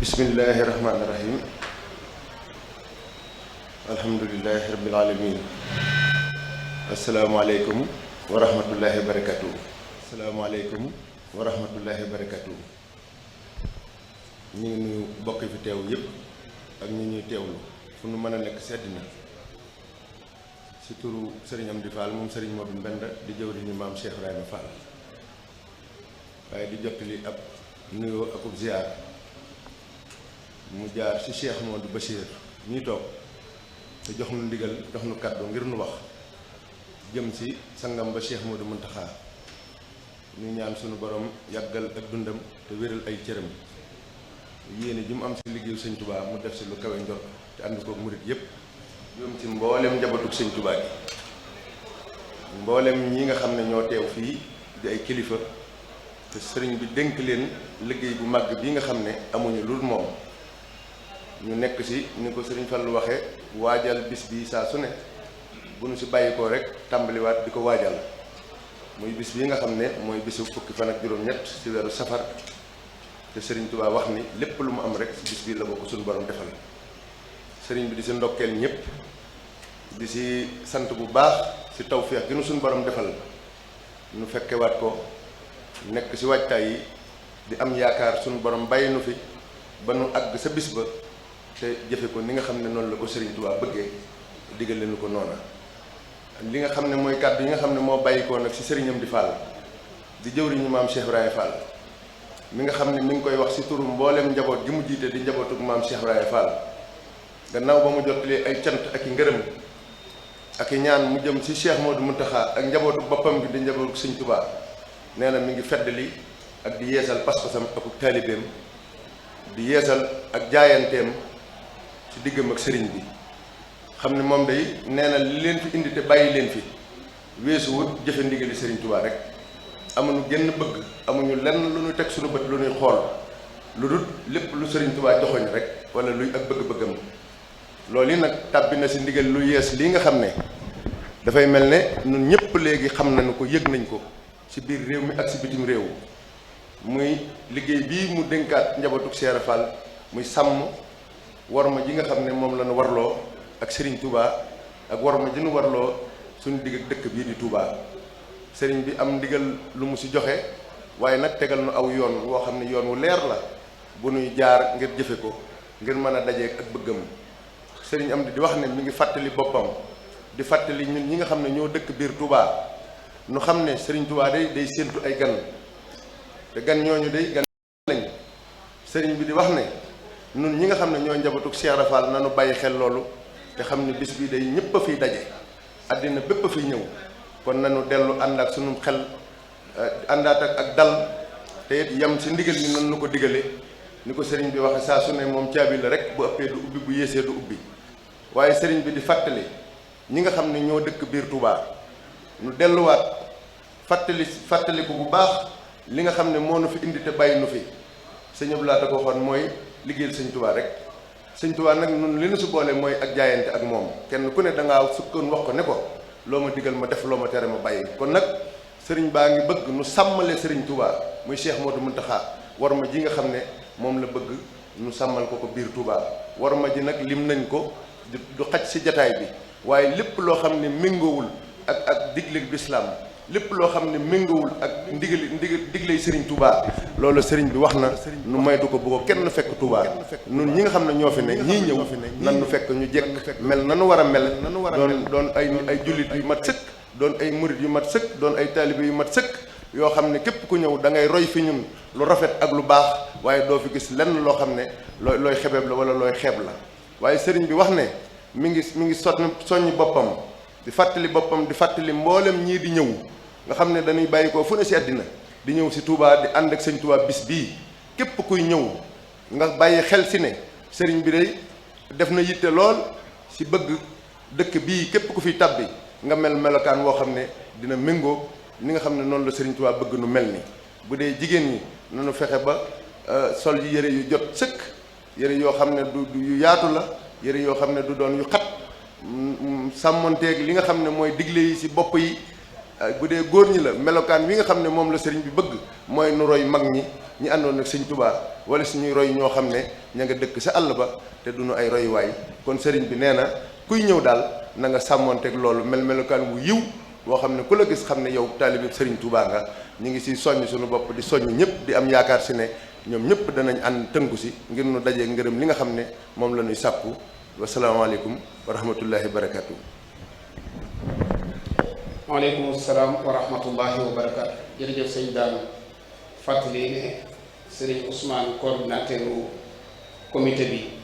bismillahi rahmaani rahim alhamdulilahi rabbil alamin asalaamaaleykum wa rahmatullahi wa barakatuh asalaamaaleykum wa rahmatullahi wa barakatuh ñu ngi nuyu bokk fi teew yépp ak ñi ñuy teewlu fu nu mën a nekk sedd na ci turu sëriñ Amdi Fall moom sëriñ Modou Mbenda di jëwriñu maam Cheikh Ibrahima Fall waaye di jottali ab nuyoo akub ziar mu jaar ci Cheikh Modou Bachir ñuy toog te jox nu ndigal jox nu kàddu ngir nu wax jëm ci sangam ba Cheikh Modou Muntaxa ñu ñaan sunu borom yàggal ak dundam te wéral ay cëram yéene ji mu am ci liggéeyu sëñ Touba mu def ci lu kawe njort te ànd kook murit yépp jëm ci mboolem njabatug sëñ Touba gi mboolem ñi nga xam ne ñoo teew fii di ay kilifa te sëriñ bi dénk leen liggéey bu màgg bi nga xam ne amuñu lul moom ñu nekk ci ni ko sëriñ Fallu waxee waajal bis bi saa su ne bu nu ci bàyyi ko rek tàmbaliwaat di ko waajal muy bis bi nga xam ne mooy bisu fukki fan ak juróom-ñett ci weeru safar te sëriñ Touba wax ni lépp lu mu am rek ci bis bi la ko suñu borom defal sëriñ bi di ci ndokkeel ñëpp di ci sant bu baax ci tawféex gi nu suñu borom defal nu fekkewaat ko nekk ci waajtaay yi di am yaakaar suñu borom bàyyi nu fi ba nu àgg sa bis ba te jëfe ko ni nga xam ne noonu la ko sëriñ Touba bëggee digal leen ko noona li nga xam ne mooy kàddu yi nga xam ne moo bàyyikoo nag ci sëriñam di Fall di jëwriñu maam Cheikh Ibrahima Fall mi nga xam ne mi ngi koy wax ci turu mboolem njaboot gi mu jiite di njabootug maam Cheikh Ibrahima Fall gannaaw ba mu jottalee ay cant ak i ngërëm ak i ñaan mu jëm ci Cheikh Modou Mountakha ak njabootu boppam gi di njabootu sëñ Touba nee na mi ngi feddali ak di yeesal pas-pasam ak taalibeem di yeesal ak jaayanteem ci diggam ak sëriñ bi xam ne moom day nee na li leen fi indi te bàyyi leen fi weesu wut jëfe ndigali sëriñ Touba rek amuñu genn bëgg amuñu lenn lu ñuy teg suñu bët lu ñuy xool lu dul lépp lu sëriñ Touba joxoñ rek wala luy ak bëgg-bëggam loolu yi nag tàbbi na ci ndigal lu yees lii nga xam ne dafay mel ne ñun ñëpp léegi xam nañu ko yëg nañ ko ci biir réew mi ak ci bitim réew muy liggéey bii mu dénkaat njabootu Cheikh Fall muy sàmm warma ji nga xam ne moom la ñu warloo ak sëriñ Touba ak warma ji ñu warloo suñu digg ak dëkk bii di Touba sëriñ bi am ndigal lu mu ci joxe waaye nag tegal nu aw yoon woo xam ne yoon wu leer la bu nuy jaar ngir jëfe ko ngir mën a dajeek ak bëggam sëriñ am di wax ne mi ngi fàttali boppam di fàttali ñun ñi nga xam ne ñoo dëkk biir Touba nu xam ne sëriñ Touba day séentu ay gan te gan ñooñu day gan lañ sëriñ bi di wax ne ñun ñi nga xam ne ñoo njabootug Cheikh Rafal nanu bàyyi xel loolu te xam ne bis bi day ñëpp a fiy daje àddina bépp a fiy ñëw kon nanu dellu ànd ak sunu xel àndaat ak dal te it yam ci ndigal yi nan nu ko digale ni ko sëriñ bi waxe saa su ne moom caabi la rek bu ëppee du ubbi bu yéesee du ubbi waaye sëriñ bi di fàttali ñi nga xam ne ñoo dëkk biir Touba nu delluwaat fàttaliku bu baax li nga xam ne moo nu fi indi te bàyyi nu fi sëñ Abdou Lahad da ko waxoon mooy liggéeyal sëñ Touba rek sëñ Touba nag nun li nu si boole mooy ak jaayante ak moom kenn ku ne da ngaa sukkoon wax ko ne ko loo ma digal ma def loo ma tere ma bàyyi kon nag sëriñ baa ngi bëgg nu sàmmale sëriñ Touba muy Cheikh Modou Mountakha war ma ji nga xam ne moom la bëgg nu sàmmal ko biir Touba war ma ji nag lim nañ ko du xaj ci jataay bi waaye lépp loo xam ne méngoowul ak digle lislaam lépp loo xam ne méngoowul ak digley sëriñ Touba loolu sëriñ bi wax na nu maytu ko bu ko kenn fekk Touba nun ñi nga xam ne ñoo fi ne ñii ñëw nan nu fekk ñu jekk mel nanu war a mel doon ay jullit yu mat sëkk doon ay murit yu mat sëkk doon ay taalibe yu mat sëkk yoo xam ne képp ku ñëw da ngay roy fi ñun lu rafet ak lu baax waaye doo fi gis lenn loo xam ne looy xebeeb la wala looy xeeb la waaye sëriñ bi wax ne mi ngi soññ boppam di fàttali boppam di fàttali mboolem ñii di ñëw nga xam ne dañuy bàyyi ko fu ne ci àddina di ñëw ci Touba di ànd ak sëñ Touba bis bii képp kuy ñëw nga bàyyi xel ci ne sëriñ bi day def na yitte lool ci bëgg dëkk bii képp ku fi tàbbi nga mel melokaan woo xam ne dina méngoo ni nga xam ne noonu la sëriñ Touba bëgg nu mel ni bu dee jigéen ñi nanu fexe ba sol yi yëre yu jot sëkk yëre yoo xam ne du yu yaatu la yëre yoo xam ne du doon yu xat sàmmonteeg li nga xam ne mooy digle yi ci bopp yi bu dee góor ñi la melokaan wi nga xam ne moom la sëriñ bi bëgg mooy nu roy mag ñi ñi àndoon ak sëñ Touba wala suñuy roy ñoo xam ne ña nga dëkk sa àll ba te duñu ay royuwaay kon sëriñ bi nee na kuy ñëw daal na nga sàmmoonteeg loolu melukaan wu yiw boo xam ne ku la gis xam ne yow taalibe sëriñ Touba nga ñu ngi si soññ suñu bopp di soññ ñëpp di am yaakaar si ne ñoom ñëpp danañ ànd tënku si ngir nu dajee ngërëm li nga xam ne moom la ñuy sàkku wasalaamaaleykum wa rahmatullahi wa barakaatu. waaleykum salaam wa rahmatullahi wa barakaatu. jërëjëf sëñ Dame fàttali ne sëriñ Ousmane coordinateur comité bi